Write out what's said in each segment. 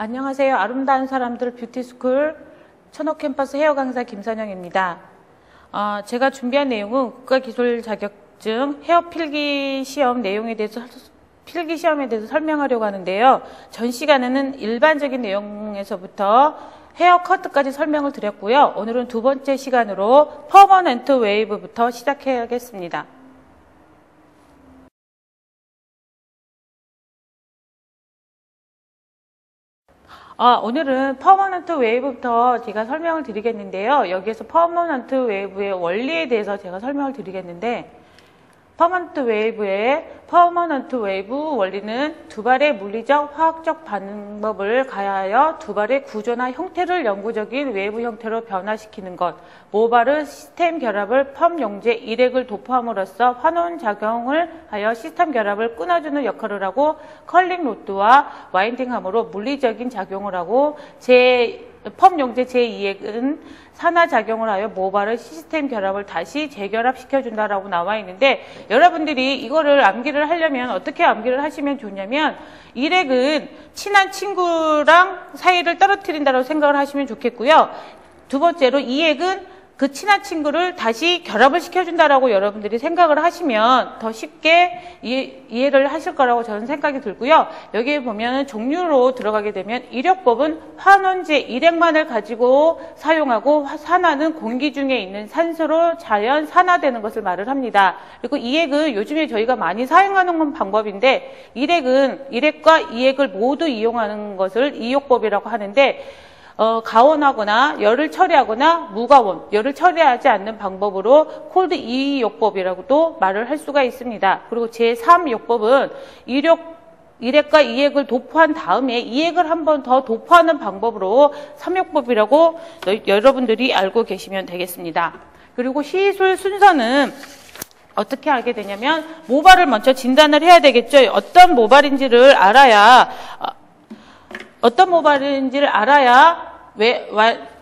안녕하세요. 아름다운 사람들 뷰티스쿨 천호캠퍼스 헤어 강사 김선영입니다. 제가 준비한 내용은 국가기술 자격증 헤어 필기 시험 내용에 대해서 필기시험에 대해서 설명하려고 하는데요. 전 시간에는 일반적인 내용에서부터 헤어 커트까지 설명을 드렸고요. 오늘은 두 번째 시간으로 퍼머넌트 웨이브부터 시작해야겠습니다. 오늘은 퍼머넌트 웨이브부터 제가 설명을 드리겠는데요. 여기에서 퍼머넌트 웨이브의 원리에 대해서 제가 설명을 드리겠는데, 퍼머넌트 웨이브 원리는 두 발의 물리적, 화학적 방법을 가하여 두 발의 구조나 형태를 영구적인 웨이브 형태로 변화시키는 것, 모발의 시스템 결합을 펌 용제 일액을 도포함으로써 환원 작용을 하여 시스템 결합을 끊어주는 역할을 하고, 컬링 로드와 와인딩함으로 물리적인 작용을 하고, 펌 용제 제2액은 산화작용을 하여 모발의 시스템 결합을 다시 재결합시켜준다라고 나와 있는데, 여러분들이 이거를 암기를 하려면 어떻게 암기를 하시면 좋냐면, 1액은 친한 친구랑 사이를 떨어뜨린다고 생각을 하시면 좋겠고요. 두 번째로 2액은 그 친한 친구를 다시 결합을 시켜준다라고 여러분들이 생각을 하시면 더 쉽게 이해를 하실 거라고 저는 생각이 들고요. 여기에 보면 종류로 들어가게 되면 일역법은 환원제 일액만을 가지고 사용하고, 산화는 공기 중에 있는 산소로 자연 산화되는 것을 말을 합니다. 그리고 이액은 요즘에 저희가 많이 사용하는 방법인데, 일액과 이액을 모두 이용하는 것을 이용법이라고 하는데, 가온하거나 열을 처리하거나 무가온, 열을 처리하지 않는 방법으로 콜드 이용법이라고도 말을 할 수가 있습니다. 그리고 제3용법은 일액과 이액을 도포한 다음에 이액을 한 번 더 도포하는 방법으로 3용법이라고 여러분들이 알고 계시면 되겠습니다. 그리고 시술 순서는 어떻게 하게 되냐면, 모발을 먼저 진단을 해야 되겠죠. 어떤 모발인지를 알아야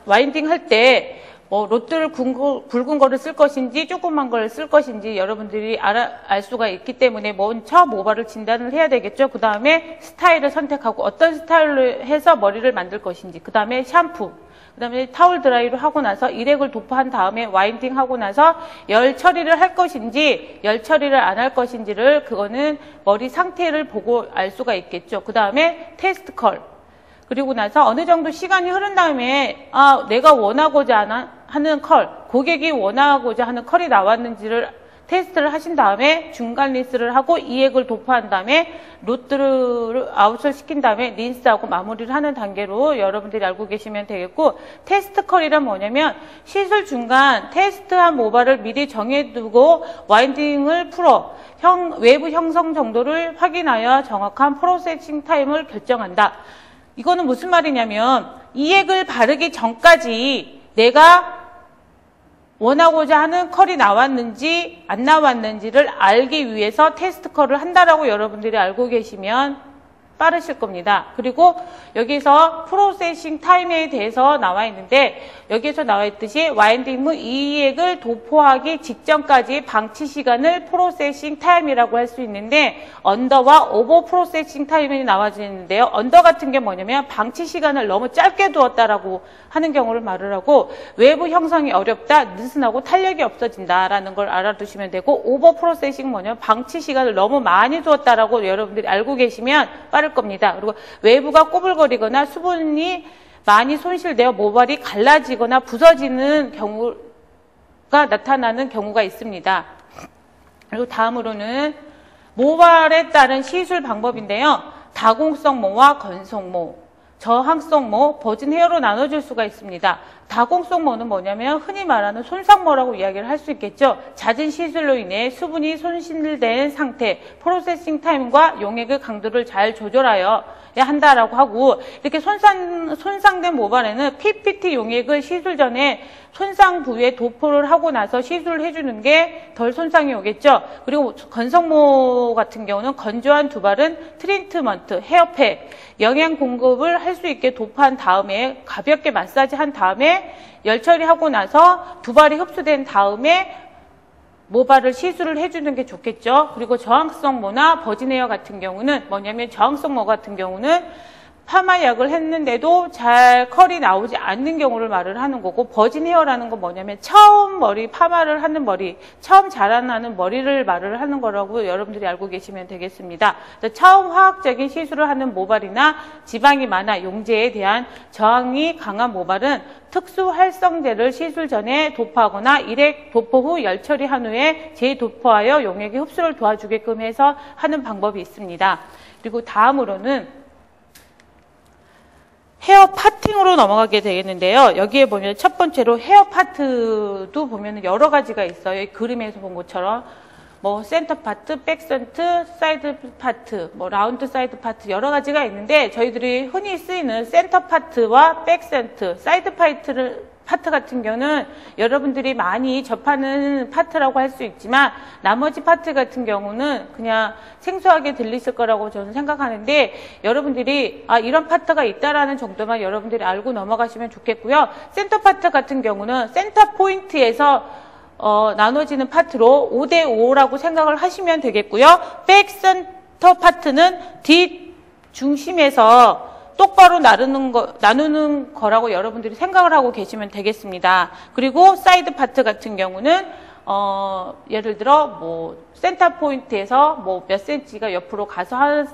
와인딩 할 때 로트를 굵은 거를 쓸 것인지 조그만 걸 쓸 것인지 여러분들이 알 수가 있기 때문에 먼저 모발을 진단을 해야 되겠죠. 그 다음에 스타일을 선택하고 어떤 스타일로 해서 머리를 만들 것인지, 그 다음에 샴푸, 그 다음에 타월 드라이를 하고 나서 일액을 도포한 다음에 와인딩 하고 나서 열 처리를 할 것인지 열 처리를 안 할 것인지를, 그거는 머리 상태를 보고 알 수가 있겠죠. 그 다음에 테스트 컬, 그리고 나서 어느 정도 시간이 흐른 다음에 내가 원하고자 하는 컬, 고객이 원하고자 하는 컬이 나왔는지를 테스트를 하신 다음에 중간 린스를 하고 이액을 도포한 다음에 로트를 아웃을 시킨 다음에 린스하고 마무리를 하는 단계로 여러분들이 알고 계시면 되겠고, 테스트 컬이란 뭐냐면 시술 중간 테스트한 모발을 미리 정해두고 와인딩을 풀어 외부 형성 정도를 확인하여 정확한 프로세싱 타임을 결정한다. 이거는 무슨 말이냐면, 이액을 바르기 전까지 내가 원하고자 하는 컬이 나왔는지 안 나왔는지를 알기 위해서 테스트 컬을 한다라고 여러분들이 알고 계시면 빠르실 겁니다. 그리고 여기서 프로세싱 타임에 대해서 나와 있는데, 여기에서 나와 있듯이 와인딩 후 이액을 도포하기 직전까지 방치 시간을 프로세싱 타임이라고 할 수 있는데, 언더와 오버 프로세싱 타임이 나와지는데요. 언더 같은 게 뭐냐면 방치 시간을 너무 짧게 두었다라고 하는 경우를 말을 하고, 외부 형성이 어렵다, 느슨하고 탄력이 없어진다라는 걸 알아두시면 되고, 오버 프로세싱 뭐냐면 방치 시간을 너무 많이 두었다라고 여러분들이 알고 계시면 빠를 겁니다. 그리고 외부가 꼬불거리거나 수분이 많이 손실되어 모발이 갈라지거나 부서지는 경우가 나타나는 경우가 있습니다. 그리고 다음으로는 모발에 따른 시술 방법인데요. 다공성모와 건성모, 저항성모, 버진 헤어로 나눠질 수가 있습니다. 다공성모는 뭐냐면 흔히 말하는 손상모라고 이야기를 할 수 있겠죠. 잦은 시술로 인해 수분이 손실된 상태, 프로세싱 타임과 용액의 강도를 잘 조절하여 한다라고 하고, 이렇게 손상된 모발에는 PPT 용액을 시술 전에 손상 부위에 도포를 하고 나서 시술을 해주는 게 덜 손상이 오겠죠. 그리고 건성모 같은 경우는 건조한 두 발은 트리트먼트, 헤어팩, 영양 공급을 할 수 있게 도포한 다음에 가볍게 마사지한 다음에 열 처리하고 나서 두 발이 흡수된 다음에 모발을 시술을 해주는 게 좋겠죠. 그리고 저항성모나 버진헤어 같은 경우는 뭐냐면, 저항성모 같은 경우는 파마약을 했는데도 잘 컬이 나오지 않는 경우를 말을 하는 거고, 버진 헤어라는 건 뭐냐면 처음 머리 파마를 하는 머리, 처음 자라나는 머리를 말을 하는 거라고 여러분들이 알고 계시면 되겠습니다. 처음 화학적인 시술을 하는 모발이나 지방이 많아 용재에 대한 저항이 강한 모발은 특수 활성제를 시술 전에 도포하거나 일액 도포 후 열 처리한 후에 재도포하여 용액의 흡수를 도와주게끔 해서 하는 방법이 있습니다. 그리고 다음으로는 헤어 파팅으로 넘어가게 되겠는데요. 여기에 보면 첫 번째로 헤어 파트도 보면 여러 가지가 있어요. 이 그림에서 본 것처럼 뭐 센터 파트, 백 센터, 사이드 파트, 뭐 라운드 사이드 파트 여러 가지가 있는데, 저희들이 흔히 쓰이는 센터 파트와 백 센터, 사이드 파트 같은 경우는 여러분들이 많이 접하는 파트라고 할 수 있지만, 나머지 파트 같은 경우는 그냥 생소하게 들리실 거라고 저는 생각하는데, 여러분들이 이런 파트가 있다라는 정도만 여러분들이 알고 넘어가시면 좋겠고요. 센터 파트 같은 경우는 센터 포인트에서 나눠지는 파트로 5대5라고 생각을 하시면 되겠고요. 백센터 파트는 뒷 중심에서 똑바로 나누는 거라고 여러분들이 생각을 하고 계시면 되겠습니다. 그리고 사이드 파트 같은 경우는 예를 들어 뭐 센터 포인트에서 뭐 몇 센치가 옆으로 가서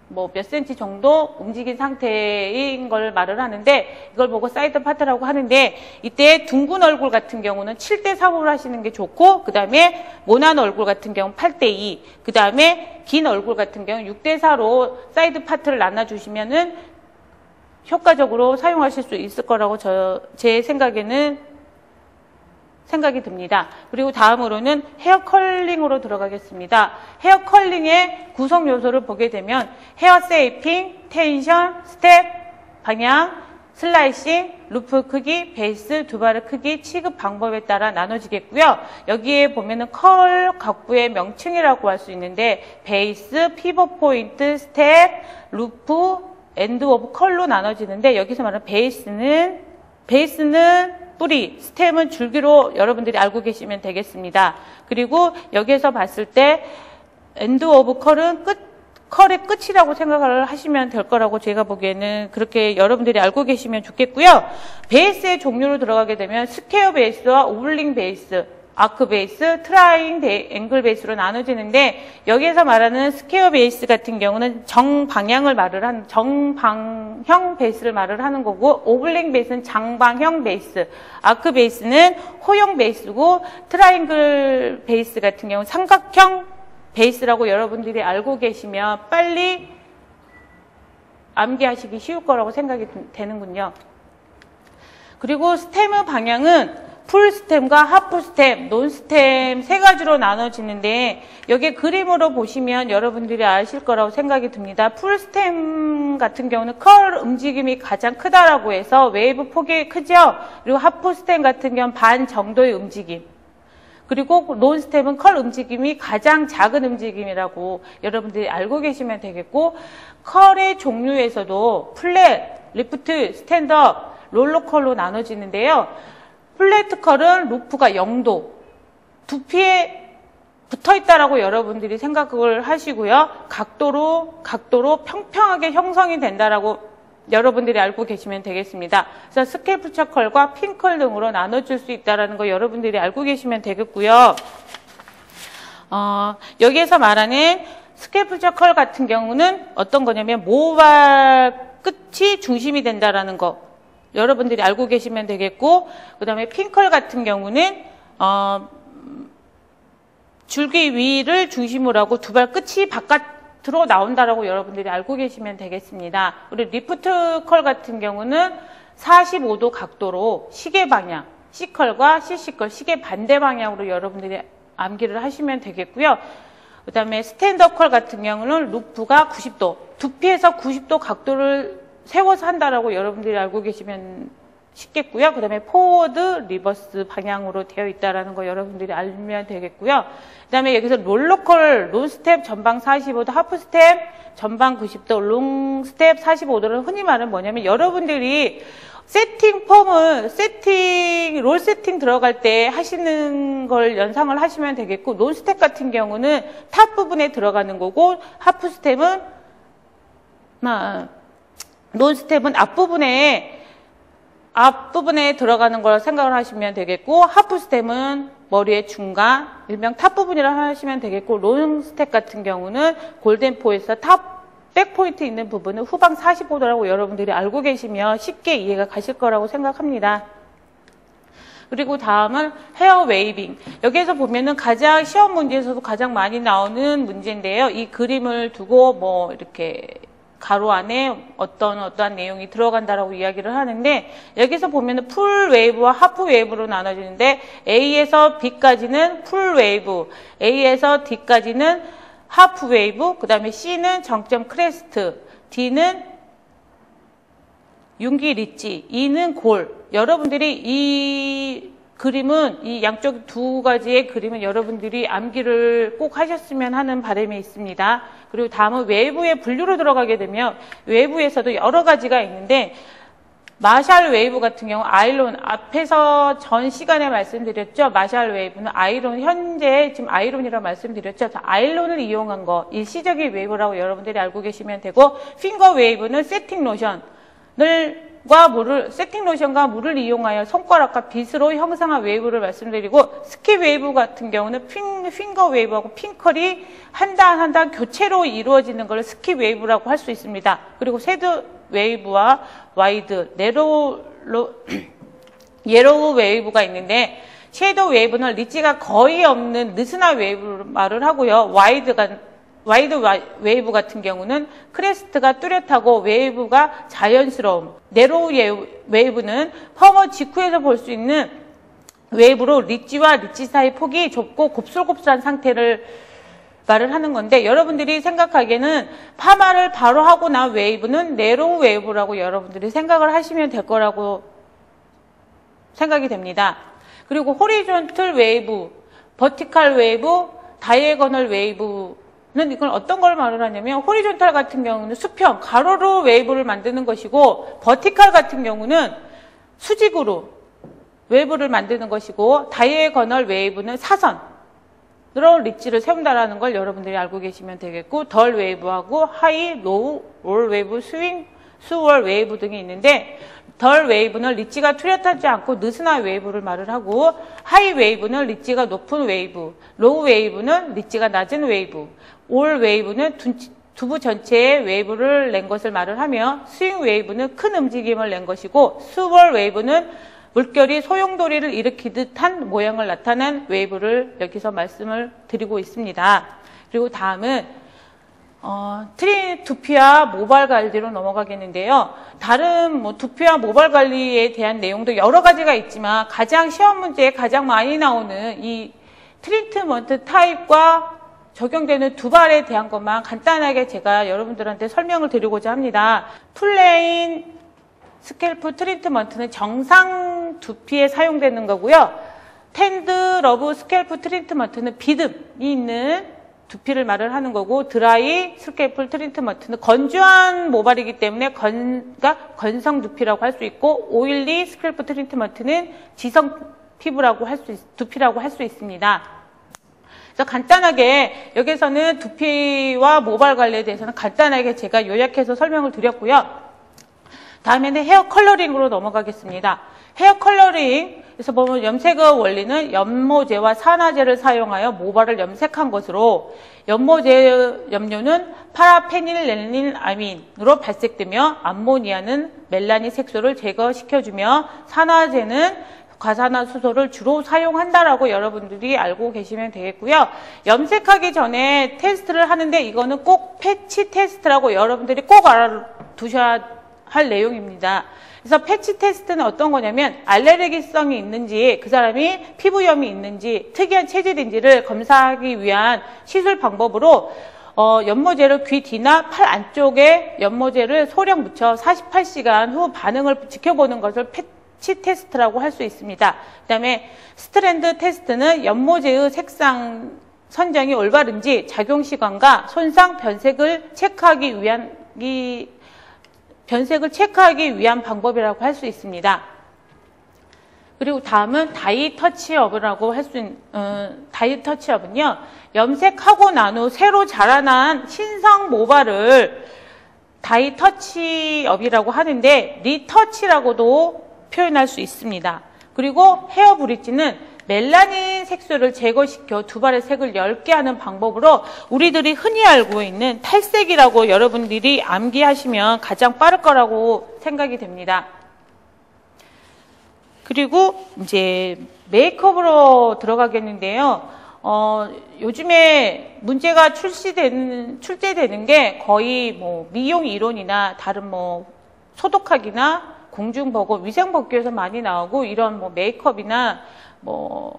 뭐 몇 센치 정도 움직인 상태인 걸 말을 하는데, 이걸 보고 사이드 파트라고 하는데, 이때 둥근 얼굴 같은 경우는 7대3으로 하시는 게 좋고, 그 다음에 모난 얼굴 같은 경우는 8대2, 그 다음에 긴 얼굴 같은 경우는 6대4로 사이드 파트를 나눠주시면은 효과적으로 사용하실 수 있을 거라고 제 생각에는 생각이 듭니다. 그리고 다음으로는 헤어 컬링으로 들어가겠습니다. 헤어 컬링의 구성 요소를 보게 되면 헤어 세이핑, 텐션, 스텝, 방향, 슬라이싱, 루프 크기, 베이스, 두발의 크기, 취급 방법에 따라 나눠지겠고요. 여기에 보면은 컬 각부의 명칭이라고 할 수 있는데, 베이스, 피벗 포인트, 스텝, 루프, 엔드 오브 컬로 나눠지는데, 여기서 말하는 베이스는 뿌리, 스템은 줄기로 여러분들이 알고 계시면 되겠습니다. 그리고 여기에서 봤을 때 엔드 오브 컬은 컬의 끝이라고 생각을 하시면 될 거라고 제가 보기에는 그렇게 여러분들이 알고 계시면 좋겠고요. 베이스의 종류로 들어가게 되면 스퀘어 베이스와 오블링 베이스, 아크 베이스, 앵글 베이스로 나눠지는데, 여기에서 말하는 스퀘어 베이스 같은 경우는 정방형 베이스를 말을 하는 거고, 오블링 베이스는 장방형 베이스, 아크 베이스는 호형 베이스고, 트라이앵글 베이스 같은 경우는 삼각형 베이스라고 여러분들이 알고 계시면 빨리 암기하시기 쉬울 거라고 생각이 되는군요. 그리고 스템의 방향은 풀 스템과 하프 스템, 논 스템 세 가지로 나눠지는데, 여기 그림으로 보시면 여러분들이 아실 거라고 생각이 듭니다. 풀 스템 같은 경우는 컬 움직임이 가장 크다라고 해서 웨이브 폭이 크죠. 그리고 하프 스템 같은 경우는 반 정도의 움직임. 그리고 논 스텝은 컬 움직임이 가장 작은 움직임이라고 여러분들이 알고 계시면 되겠고, 컬의 종류에서도 플랫, 리프트, 스탠드업, 롤러 컬로 나눠지는데요. 플랫 컬은 루프가 0도, 두피에 붙어 있다라고 여러분들이 생각을 하시고요. 각도로 평평하게 형성이 된다라고 여러분들이 알고 계시면 되겠습니다. 그래서 스캘프처 컬과 핀컬 등으로 나눠줄 수 있다는 거 여러분들이 알고 계시면 되겠고요. 여기에서 말하는 스캘프처 컬 같은 경우는 어떤 거냐면 모발 끝이 중심이 된다라는 거 여러분들이 알고 계시면 되겠고, 그 다음에 핀컬 같은 경우는 줄기 위를 중심으로 하고 두발 끝이 바깥으로 나온다라고 여러분들이 알고 계시면 되겠습니다. 그리고 리프트 컬 같은 경우는 45도 각도로 시계 방향, C컬과 CC컬, 시계 반대 방향으로 여러분들이 암기를 하시면 되겠고요. 그 다음에 스탠드업 컬 같은 경우는 루프가 90도, 두피에서 90도 각도를 세워서 한다라고 여러분들이 알고 계시면 쉽겠고요. 그 다음에 포워드, 리버스 방향으로 되어 있다라는 거 여러분들이 알면 되겠고요. 그 다음에 여기서 롤러컬, 론 스텝 전방 45도, 하프 스텝 전방 90도, 롱 스텝 45도를 흔히 말하는 뭐냐면, 여러분들이 롤 세팅 들어갈 때 하시는 걸 연상을 하시면 되겠고, 론 스텝 같은 경우는 탑 부분에 들어가는 거고, 하프 스텝은 논스텝은 앞부분에 들어가는 걸 생각을 하시면 되겠고, 하프스텝은 머리의 중간, 일명 탑 부분이라 하시면 되겠고, 롱스텝 같은 경우는 골덴포에서 백포인트 있는 부분은 후방 45도라고 여러분들이 알고 계시면 쉽게 이해가 가실 거라고 생각합니다. 그리고 다음은 헤어 웨이빙. 여기에서 보면은 가장 시험 문제에서도 가장 많이 나오는 문제인데요. 이 그림을 두고 뭐 이렇게 가로 안에 어떠한 내용이 들어간다라고 이야기를 하는데, 여기서 보면은 풀 웨이브와 하프 웨이브로 나눠지는데, A에서 B까지는 풀 웨이브, A에서 D까지는 하프 웨이브, 그 다음에 C는 정점 크레스트, D는 융기 리치, E는 골. 여러분들이 이 그림은, 이 양쪽 두 가지의 그림은 여러분들이 암기를 꼭 하셨으면 하는 바람이 있습니다. 그리고 다음은 웨이브의 분류로 들어가게 되면 웨이브에서도 여러 가지가 있는데, 마샬 웨이브 같은 경우 아이론, 앞에서 전 시간에 말씀드렸죠. 마샬 웨이브는 아이론, 현재 지금 아이론이라고 말씀드렸죠. 아이론을 이용한 거, 일시적인 웨이브라고 여러분들이 알고 계시면 되고, 핑거 웨이브는 세팅 로션과 물을 이용하여 손가락과 빗으로 형성한 웨이브를 말씀드리고, 스키 웨이브 같은 경우는 핑거 웨이브하고 핑컬이 한 단 교체로 이루어지는 걸 스키 웨이브라고 할 수 있습니다. 그리고 쉐드 웨이브와 와이드, 예로우 웨이브가 있는데, 섀도우 웨이브는 리치가 거의 없는 느슨한 웨이브를 말을 하고요. 와이드 웨이브 같은 경우는 크레스트가 뚜렷하고 웨이브가 자연스러움. 네로우 웨이브는 펌어 직후에서 볼 수 있는 웨이브로 리치와 리치 사이 폭이 좁고 곱슬곱슬한 상태를 말을 하는 건데, 여러분들이 생각하기에는 파마를 바로 하고 난 웨이브는 네로우 웨이브라고 여러분들이 생각을 하시면 될 거라고 생각이 됩니다. 그리고 호리존털 웨이브, 버티컬 웨이브, 다이애거널 웨이브는 이건 어떤 걸 말을 하냐면, 호리존털 같은 경우는 수평, 가로로 웨이브를 만드는 것이고, 버티컬 같은 경우는 수직으로 웨이브를 만드는 것이고, 다이애거널 웨이브는 사선, 으로 리치를 세운다라는 걸 여러분들이 알고 계시면 되겠고, 덜 웨이브하고 하이, 로우, 올 웨이브, 스윙, 수월 웨이브 등이 있는데, 덜 웨이브는 리치가 뚜렷하지 않고 느슨한 웨이브를 말을 하고, 하이 웨이브는 리치가 높은 웨이브, 로우 웨이브는 리치가 낮은 웨이브, 올 웨이브는 두부 전체에 웨이브를 낸 것을 말을 하며, 스윙 웨이브는 큰 움직임을 낸 것이고, 수월 웨이브는 물결이 소용돌이를 일으키듯 한 모양을 나타낸 웨이브를 여기서 말씀을 드리고 있습니다. 그리고 다음은 두피와 모발 관리로 넘어가겠는데요. 다른 두피와 모발 관리에 대한 내용도 여러 가지가 있지만, 가장 시험 문제에 가장 많이 나오는 이 트리트먼트 타입과 적용되는 두발에 대한 것만 간단하게 제가 여러분들한테 설명을 드리고자 합니다. 플레인 스캘프 트리트먼트는 정상 두피에 사용되는 거고요. 텐드 러브 스캘프 트리트먼트는 비듬이 있는 두피를 말을 하는 거고, 드라이 스캘프 트리트먼트는 건조한 모발이기 때문에 건성 두피라고 할 수 있고, 오일리 스캘프 트리트먼트는 지성 피부라고 두피라고 할 수 있습니다. 그래서 간단하게 여기서는 두피와 모발 관리에 대해서는 간단하게 제가 요약해서 설명을 드렸고요. 다음에는 헤어 컬러링으로 넘어가겠습니다. 헤어 컬러링에서 보면 염색의 원리는 연모제와 산화제를 사용하여 모발을 염색한 것으로, 연모제 염료는 파라페닐렌린아민으로 발색되며, 암모니아는 멜라닌 색소를 제거시켜주며, 산화제는 과산화수소를 주로 사용한다라고 여러분들이 알고 계시면 되겠고요. 염색하기 전에 테스트를 하는데, 이거는 꼭 패치 테스트라고 여러분들이 꼭 알아두셔야 할 내용입니다. 그래서 패치 테스트는 어떤 거냐면, 알레르기성이 있는지, 그 사람이 피부염이 있는지, 특이한 체질인지를 검사하기 위한 시술 방법으로 연모제를 귀 뒤나 팔 안쪽에 연모제를 소량 묻혀 48시간 후 반응을 지켜보는 것을 패치 테스트라고 할 수 있습니다. 그 다음에 스트랜드 테스트는 연모제의 색상 선정이 올바른지 작용시간과 손상 변색을 체크하기 위한 방법이라고 할 수 있습니다. 그리고 다음은 다이 터치업이라고 할 수 있는, 다이 터치업은요, 염색하고 난 후 새로 자라난 신성 모발을 다이 터치업이라고 하는데 리터치라고도 표현할 수 있습니다. 그리고 헤어 브릿지는 멜라닌 색소를 제거시켜 두발의 색을 엷게 하는 방법으로 우리들이 흔히 알고 있는 탈색이라고 여러분들이 암기하시면 가장 빠를 거라고 생각이 됩니다. 그리고 이제 메이크업으로 들어가겠는데요. 요즘에 문제가 출제되는 게 거의 뭐 미용 이론이나 다른 뭐 소독하기나 공중버거, 위생법규에서 많이 나오고 이런 뭐 메이크업이나 뭐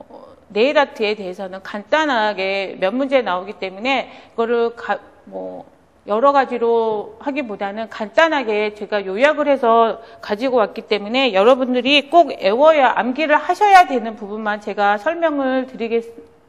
네일 아트에 대해서는 간단하게 몇 문제 나오기 때문에 이거를 뭐 여러 가지로 하기보다는 간단하게 제가 요약을 해서 가지고 왔기 때문에 여러분들이 꼭 외워야 암기를 하셔야 되는 부분만 제가 설명을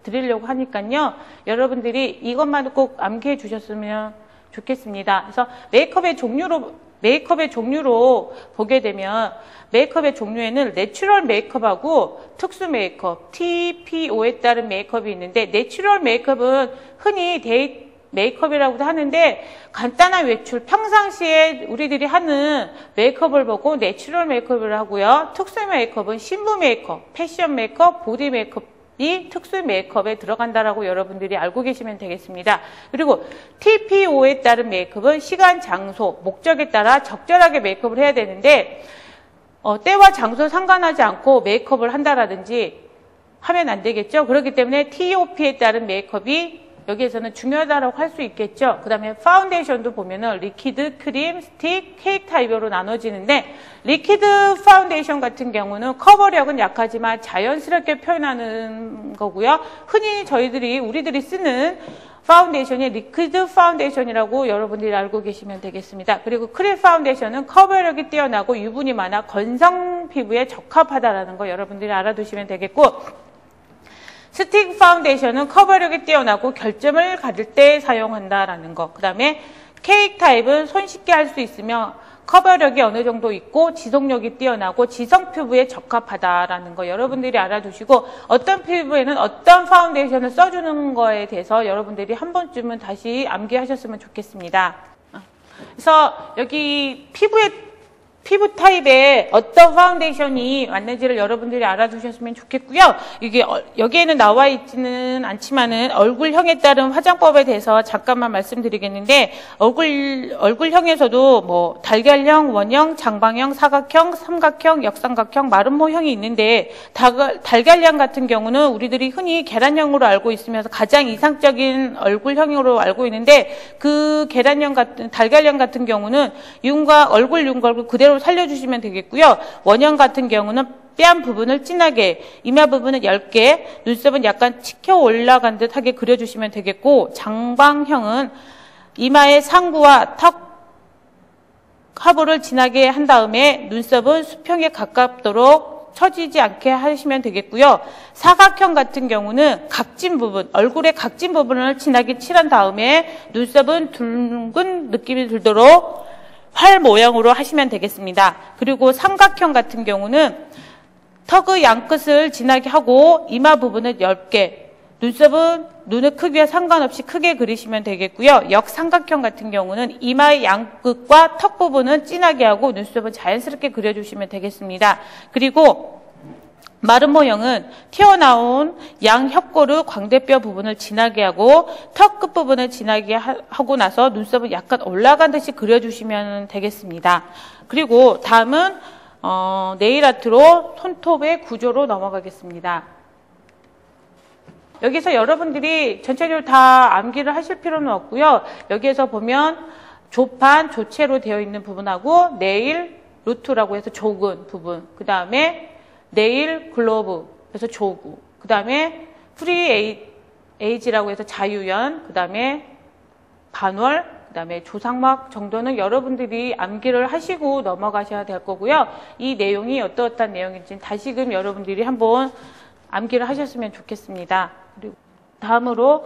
드리려고 하니까요. 여러분들이 이것만 꼭 암기해 주셨으면 좋겠습니다. 그래서 메이크업의 종류로 보게 되면 메이크업의 종류에는 내추럴 메이크업하고 특수 메이크업, TPO에 따른 메이크업이 있는데 내추럴 메이크업은 흔히 데이 메이크업이라고도 하는데 간단한 외출, 평상시에 우리들이 하는 메이크업을 보고 내추럴 메이크업을 하고요. 특수 메이크업은 신부 메이크업, 패션 메이크업, 보디 메이크업이 특수 메이크업에 들어간다라고 여러분들이 알고 계시면 되겠습니다. 그리고 TPO에 따른 메이크업은 시간, 장소, 목적에 따라 적절하게 메이크업을 해야 되는데 때와 장소 상관하지 않고 메이크업을 한다라든지 하면 안 되겠죠. 그렇기 때문에 TOP에 따른 메이크업이 여기에서는 중요하다고 할 수 있겠죠. 그 다음에 파운데이션도 보면은 리퀴드, 크림, 스틱, 케이크 타입으로 나눠지는데 리퀴드 파운데이션 같은 경우는 커버력은 약하지만 자연스럽게 표현하는 거고요. 흔히 우리들이 쓰는 파운데이션이 리퀴드 파운데이션이라고 여러분들이 알고 계시면 되겠습니다. 그리고 크림 파운데이션은 커버력이 뛰어나고 유분이 많아 건성 피부에 적합하다라는 거 여러분들이 알아두시면 되겠고 스틱 파운데이션은 커버력이 뛰어나고 결점을 가질 때 사용한다라는 거. 그 다음에 케이크 타입은 손쉽게 할 수 있으며 커버력이 어느 정도 있고 지속력이 뛰어나고 지성 피부에 적합하다라는 거 여러분들이 알아두시고 어떤 피부에는 어떤 파운데이션을 써주는 거에 대해서 여러분들이 한 번쯤은 다시 암기하셨으면 좋겠습니다. 그래서 여기 피부 타입에 어떤 파운데이션이 맞는지를 여러분들이 알아두셨으면 좋겠고요. 이게 여기에는 나와 있지는 않지만은 얼굴형에 따른 화장법에 대해서 잠깐만 말씀드리겠는데 얼굴형에서도 뭐 달걀형, 원형, 장방형, 사각형, 삼각형, 역삼각형, 마름모형이 있는데 달걀형 같은 경우는 우리들이 흔히 계란형으로 알고 있으면서 가장 이상적인 얼굴형으로 알고 있는데 그 달걀형 같은 경우는 얼굴 윤곽을 그대로 살려주시면 되겠고요. 원형 같은 경우는 뺨 부분을 진하게, 이마 부분은 얇게, 눈썹은 약간 치켜 올라간 듯하게 그려주시면 되겠고 장방형은 이마의 상부와 턱 하부를 진하게 한 다음에 눈썹은 수평에 가깝도록 처지지 않게 하시면 되겠고요. 사각형 같은 경우는 얼굴의 각진 부분을 진하게 칠한 다음에 눈썹은 둥근 느낌이 들도록 활 모양으로 하시면 되겠습니다. 그리고 삼각형 같은 경우는 턱의 양끝을 진하게 하고 이마 부분은 얇게, 눈썹은 눈의 크기와 상관없이 크게 그리시면 되겠고요. 역삼각형 같은 경우는 이마의 양끝과 턱 부분은 진하게 하고 눈썹은 자연스럽게 그려주시면 되겠습니다. 그리고 마름모형은 튀어나온 양 혀꼬르 광대뼈 부분을 진하게 하고 턱 끝부분을 진하게 하고 나서 눈썹을 약간 올라간 듯이 그려주시면 되겠습니다. 그리고 다음은 네일 아트로 손톱의 구조로 넘어가겠습니다. 여기서 여러분들이 전체적으로 다 암기를 하실 필요는 없고요. 여기에서 보면 조판, 조체로 되어 있는 부분하고 네일 루트라고 해서 좁은 부분, 그 다음에 네일 글로브, 그래서 조구, 그 다음에 프리 에이지라고 해서 자유연, 그 다음에 반월, 그 다음에 조상막 정도는 여러분들이 암기를 하시고 넘어가셔야 될 거고요. 이 내용이 어떠한 내용인지 다시금 여러분들이 한번 암기를 하셨으면 좋겠습니다. 그리고 다음으로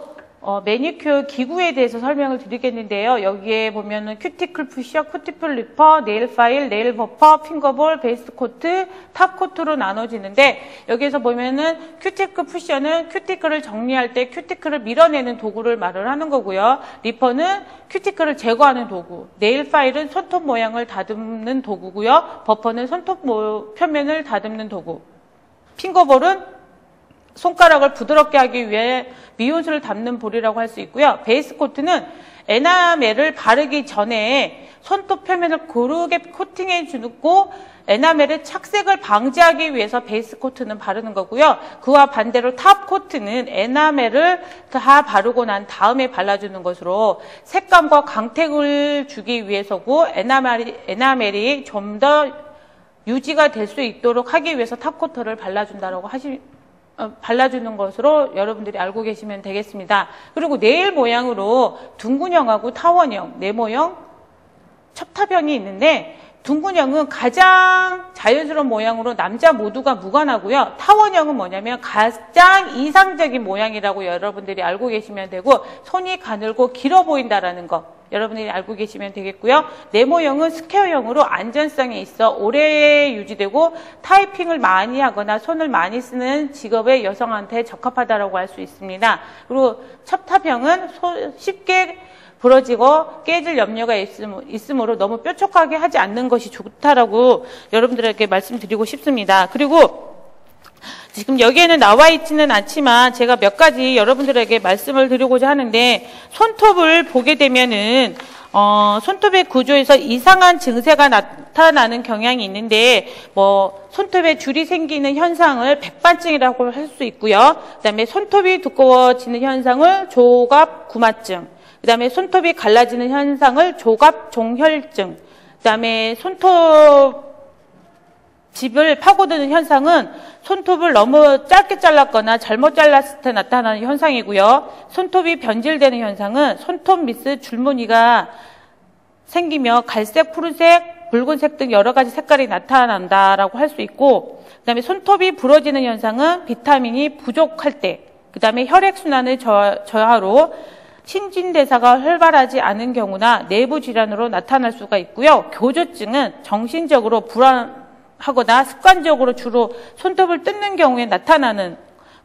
매니큐어 기구에 대해서 설명을 드리겠는데요. 여기에 보면은 큐티클 푸셔, 큐티클 리퍼, 네일 파일, 네일 버퍼, 핑거볼, 베이스 코트, 탑 코트로 나눠지는데 여기에서 보면은 큐티클 푸셔는 큐티클을 정리할 때 큐티클을 밀어내는 도구를 말을 하는 거고요. 리퍼는 큐티클을 제거하는 도구, 네일 파일은 손톱 모양을 다듬는 도구고요. 버퍼는 손톱 표면을 다듬는 도구, 핑거볼은 손가락을 부드럽게 하기 위해 미온수를 담는 볼이라고 할 수 있고요. 베이스 코트는 에나멜을 바르기 전에 손톱 표면을 고르게 코팅해 주고 에나멜의 착색을 방지하기 위해서 베이스 코트는 바르는 거고요. 그와 반대로 탑 코트는 에나멜을 다 바르고 난 다음에 발라주는 것으로 색감과 강택을 주기 위해서고 에나멜이 좀 더 유지가 될 수 있도록 하기 위해서 탑 코트를 발라주는 것으로 여러분들이 알고 계시면 되겠습니다. 그리고 네일 모양으로 둥근형하고 타원형, 네모형, 첩탑형이 있는데 둥근형은 가장 자연스러운 모양으로 남자 모두가 무관하고요. 타원형은 뭐냐면 가장 이상적인 모양이라고 여러분들이 알고 계시면 되고 손이 가늘고 길어 보인다라는 거 여러분들이 알고 계시면 되겠고요. 네모형은 스퀘어형으로 안전성이 있어 오래 유지되고 타이핑을 많이 하거나 손을 많이 쓰는 직업의 여성한테 적합하다고 할 수 있습니다. 그리고 첩탑형은 쉽게 부러지고 깨질 염려가 있으므로 너무 뾰족하게 하지 않는 것이 좋다라고 여러분들에게 말씀드리고 싶습니다. 그리고 지금 여기에는 나와 있지는 않지만 제가 몇 가지 여러분들에게 말씀을 드리고자 하는데 손톱을 보게 되면은 손톱의 구조에서 이상한 증세가 나타나는 경향이 있는데 손톱에 줄이 생기는 현상을 백반증이라고 할 수 있고요. 그다음에 손톱이 두꺼워지는 현상을 조갑구마증, 그다음에 손톱이 갈라지는 현상을 조갑종혈증, 그다음에 손톱 집을 파고드는 현상은 손톱을 너무 짧게 잘랐거나 잘못 잘랐을 때 나타나는 현상이고요. 손톱이 변질되는 현상은 손톱 밑에 줄무늬가 생기며 갈색, 푸른색, 붉은색 등 여러 가지 색깔이 나타난다라고 할 수 있고, 그다음에 손톱이 부러지는 현상은 비타민이 부족할 때, 그다음에 혈액순환의 저하로 신진대사가 활발하지 않은 경우나 내부 질환으로 나타날 수가 있고요. 교조증은 정신적으로 불안하거나 습관적으로 주로 손톱을 뜯는 경우에 나타나는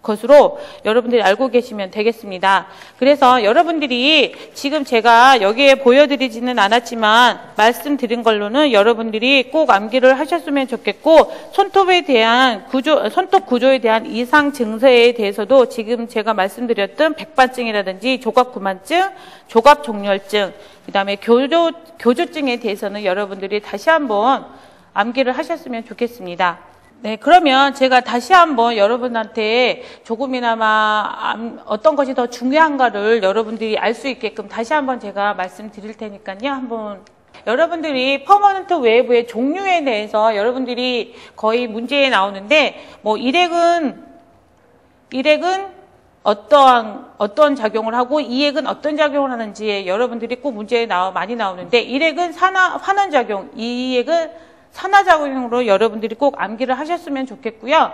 것으로 여러분들이 알고 계시면 되겠습니다. 그래서 여러분들이 지금 제가 여기에 보여드리지는 않았지만 말씀드린 걸로는 여러분들이 꼭 암기를 하셨으면 좋겠고, 손톱에 대한 손톱 구조에 대한 이상 증세에 대해서도 지금 제가 말씀드렸던 백반증이라든지 조갑구만증, 조갑종혈증, 그 다음에 교조증에 대해서는 여러분들이 다시 한번 암기를 하셨으면 좋겠습니다. 네, 그러면 제가 다시 한번 여러분한테 조금이나마 어떤 것이 더 중요한가를 여러분들이 알 수 있게끔 다시 한번 제가 말씀드릴 테니까요. 한번 여러분들이 퍼머넌트 웨이브의 종류에 대해서 여러분들이 거의 문제에 나오는데, 일액은 어떤 작용을 하고 이액은 어떤 작용을 하는지 여러분들이 꼭 문제에 많이 나오는데, 일액은 환원작용, 이액은 산화작용으로 여러분들이 꼭 암기를 하셨으면 좋겠고요.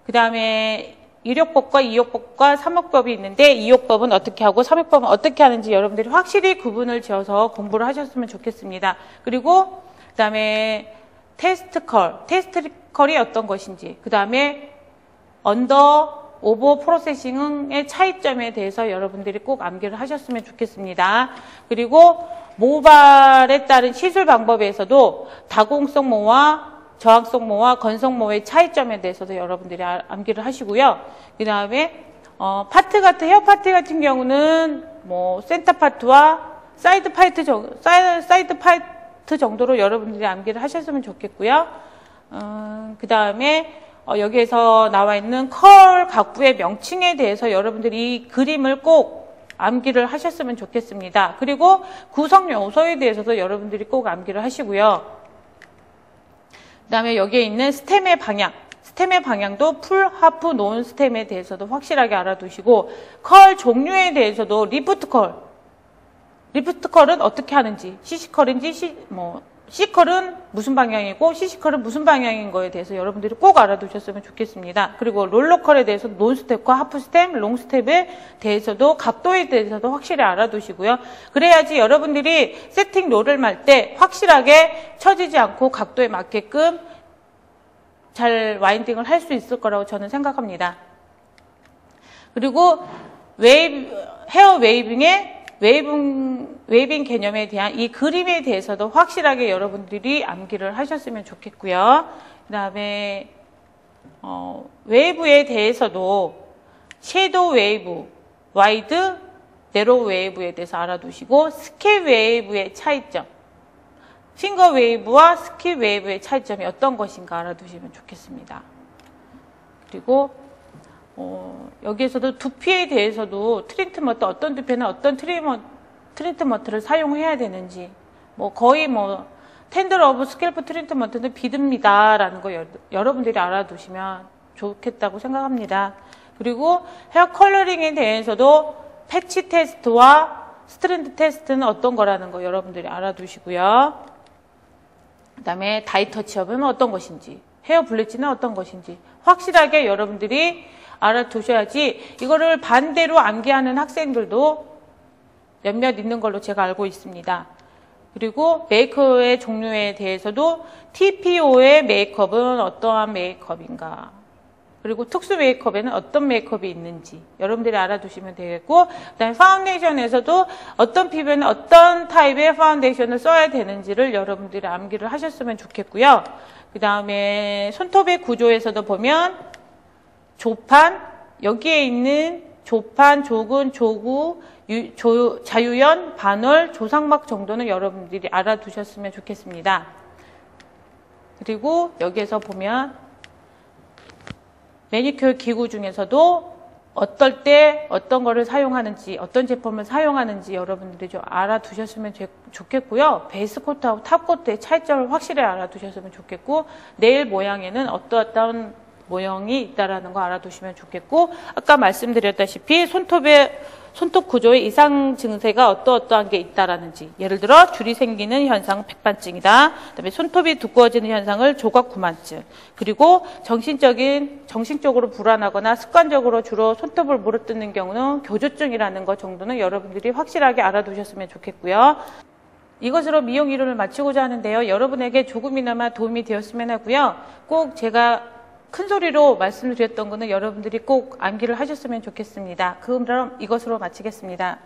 그 다음에 1욕법과 2욕법과 3욕법이 있는데 2욕법은 어떻게 하고 3욕법은 어떻게 하는지 여러분들이 확실히 구분을 지어서 공부를 하셨으면 좋겠습니다. 그리고 그 다음에 테스트컬이 어떤 것인지, 그 다음에 언더, 오버 프로세싱의 차이점에 대해서 여러분들이 꼭 암기를 하셨으면 좋겠습니다. 그리고 모발에 따른 시술 방법에서도 다공성 모와 저항성 모와 건성 모의 차이점에 대해서도 여러분들이 암기를 하시고요. 그 다음에 파트 같은 경우는 센터 파트와 사이드 파트 정도로 여러분들이 암기를 하셨으면 좋겠고요. 그 다음에 여기에서 나와 있는 컬 각부의 명칭에 대해서 여러분들이 이 그림을 꼭 암기를 하셨으면 좋겠습니다. 그리고 구성 요소에 대해서도 여러분들이 꼭 암기를 하시고요. 그 다음에 여기에 있는 스템의 방향도 풀, 하프, 논 스템에 대해서도 확실하게 알아두시고, 컬 종류에 대해서도 리프트 컬은 어떻게 하는지, CC 컬인지 C컬은 무슨 방향이고 C컬은 무슨 방향인 거에 대해서 여러분들이 꼭 알아두셨으면 좋겠습니다. 그리고 롤러컬에 대해서 논스텝과 하프스텝, 롱스텝에 대해서도 각도에 대해서도 확실히 알아두시고요. 그래야지 여러분들이 세팅 롤을 말 때 확실하게 처지지 않고 각도에 맞게끔 잘 와인딩을 할 수 있을 거라고 저는 생각합니다. 그리고 헤어 웨이빙의 웨이빙 개념에 대한 이 그림에 대해서도 확실하게 여러분들이 암기를 하셨으면 좋겠고요. 그 다음에 웨이브에 대해서도 섀도우 웨이브, 와이드, 네로우 웨이브에 대해서 알아두시고 스킬 웨이브의 차이점, 핑거 웨이브와 스킬 웨이브의 차이점이 어떤 것인가 알아두시면 좋겠습니다. 그리고 여기에서도 두피에 대해서도 트리트먼트, 어떤 두피는 어떤 트리트먼트를 사용해야 되는지, 거의 텐더 러브 스캘프 트리트먼트는 비듬니다라는 거 여러분들이 알아두시면 좋겠다고 생각합니다. 그리고 헤어 컬러링에 대해서도 패치 테스트와 스트랜드 테스트는 어떤 거라는 거 여러분들이 알아두시고요. 그 다음에 다이 터치업은 어떤 것인지, 헤어 블리치는 어떤 것인지 확실하게 여러분들이 알아두셔야지 이거를 반대로 암기하는 학생들도 몇몇 있는 걸로 제가 알고 있습니다. 그리고 메이크업의 종류에 대해서도 TPO의 메이크업은 어떠한 메이크업인가, 그리고 특수 메이크업에는 어떤 메이크업이 있는지 여러분들이 알아두시면 되겠고, 그다음에 파운데이션에서도 어떤 피부에는 어떤 타입의 파운데이션을 써야 되는지를 여러분들이 암기를 하셨으면 좋겠고요. 그 다음에 손톱의 구조에서도 보면 조판, 여기에 있는 조판, 조근, 조구, 자유연, 반월, 조상막 정도는 여러분들이 알아두셨으면 좋겠습니다. 그리고 여기에서 보면 매니큐어 기구 중에서도 어떨 때 어떤 거를 사용하는지, 어떤 제품을 사용하는지 여러분들이 좀 알아두셨으면 좋겠고요. 베이스 코트하고 탑 코트의 차이점을 확실히 알아두셨으면 좋겠고, 네일 모양에는 어떠한 모형이 있다라는 거 알아두시면 좋겠고, 아까 말씀드렸다시피 손톱 구조의 이상 증세가 어떠한 게 있다라는지, 예를 들어 줄이 생기는 현상 백반증이다. 그다음에 손톱이 두꺼워지는 현상을 조각구만증. 그리고 정신적으로 불안하거나 습관적으로 주로 손톱을 물어뜯는 경우는 교조증이라는 것 정도는 여러분들이 확실하게 알아두셨으면 좋겠고요. 이것으로 미용 이론을 마치고자 하는데요. 여러분에게 조금이나마 도움이 되었으면 하고요. 꼭 제가 큰 소리로 말씀을 드렸던 거는 여러분들이 꼭 암기를 하셨으면 좋겠습니다. 그럼 이것으로 마치겠습니다.